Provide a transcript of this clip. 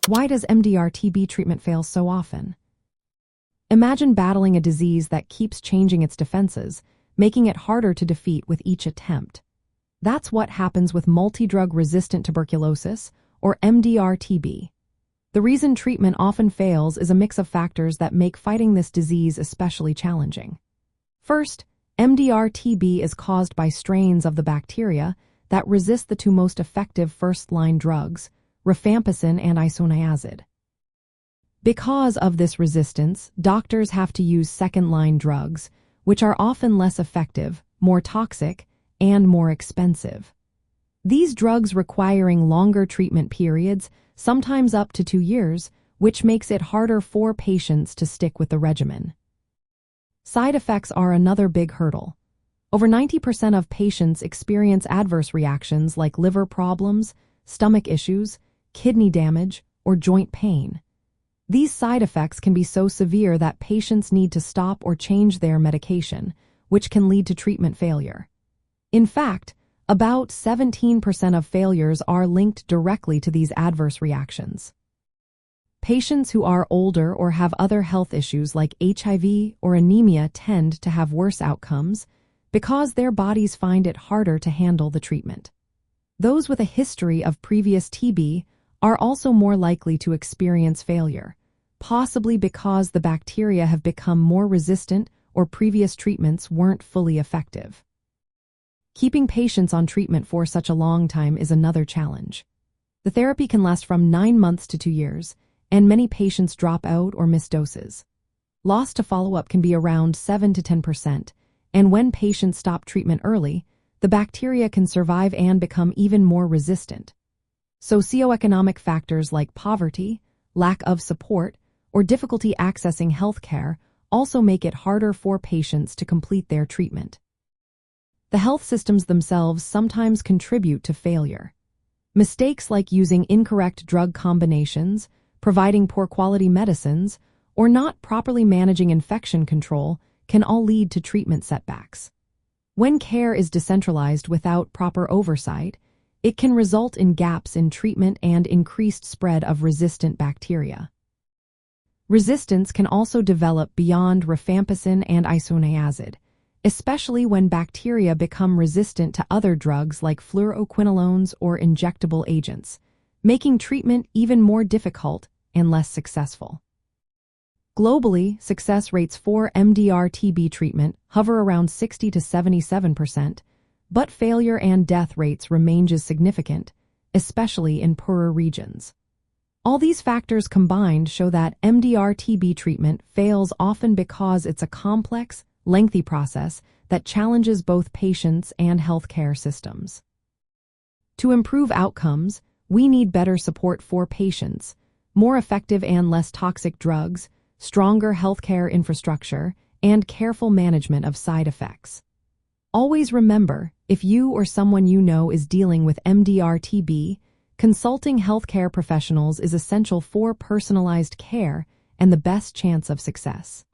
Why does MDR-TB treatment fail so often? Imagine battling a disease that keeps changing its defenses, making it harder to defeat with each attempt. That's what happens with multidrug-resistant tuberculosis, or MDR-TB. The reason treatment often fails is a mix of factors that make fighting this disease especially challenging. First, MDR-TB is caused by strains of the bacteria that resist the two most effective first-line drugs, rifampicin and isoniazid. Because of this resistance, doctors have to use second-line drugs, which are often less effective, more toxic, and more expensive. These drugs requiring longer treatment periods, sometimes up to 2 years, which makes it harder for patients to stick with the regimen. Side effects are another big hurdle. Over 90% of patients experience adverse reactions like liver problems, stomach issues, kidney damage, or joint pain. These side effects can be so severe that patients need to stop or change their medication, which can lead to treatment failure. In fact, about 17% of failures are linked directly to these adverse reactions. Patients who are older or have other health issues like HIV or anemia tend to have worse outcomes because their bodies find it harder to handle the treatment. Those with a history of previous TB are also more likely to experience failure, possibly because the bacteria have become more resistant or previous treatments weren't fully effective. Keeping patients on treatment for such a long time is another challenge. The therapy can last from 9 months to 2 years, and many patients drop out or miss doses. Loss to follow-up can be around 7 to 10%, and when patients stop treatment early, the bacteria can survive and become even more resistant. Socioeconomic factors like poverty, lack of support, or difficulty accessing health care also make it harder for patients to complete their treatment. The health systems themselves sometimes contribute to failure. Mistakes like using incorrect drug combinations, providing poor quality medicines, or not properly managing infection control can all lead to treatment setbacks. When care is decentralized without proper oversight, it can result in gaps in treatment and increased spread of resistant bacteria. Resistance can also develop beyond rifampicin and isoniazid, especially when bacteria become resistant to other drugs like fluoroquinolones or injectable agents, making treatment even more difficult and less successful. Globally, success rates for MDR-TB treatment hover around 60 to 77%, but failure and death rates remain significant, especially in poorer regions. All these factors combined show that MDR-TB treatment fails often because it's a complex, lengthy process that challenges both patients and healthcare systems. To improve outcomes, we need better support for patients, more effective and less toxic drugs, stronger healthcare infrastructure, and careful management of side effects. Always remember, if you or someone you know is dealing with MDR-TB, consulting healthcare professionals is essential for personalized care and the best chance of success.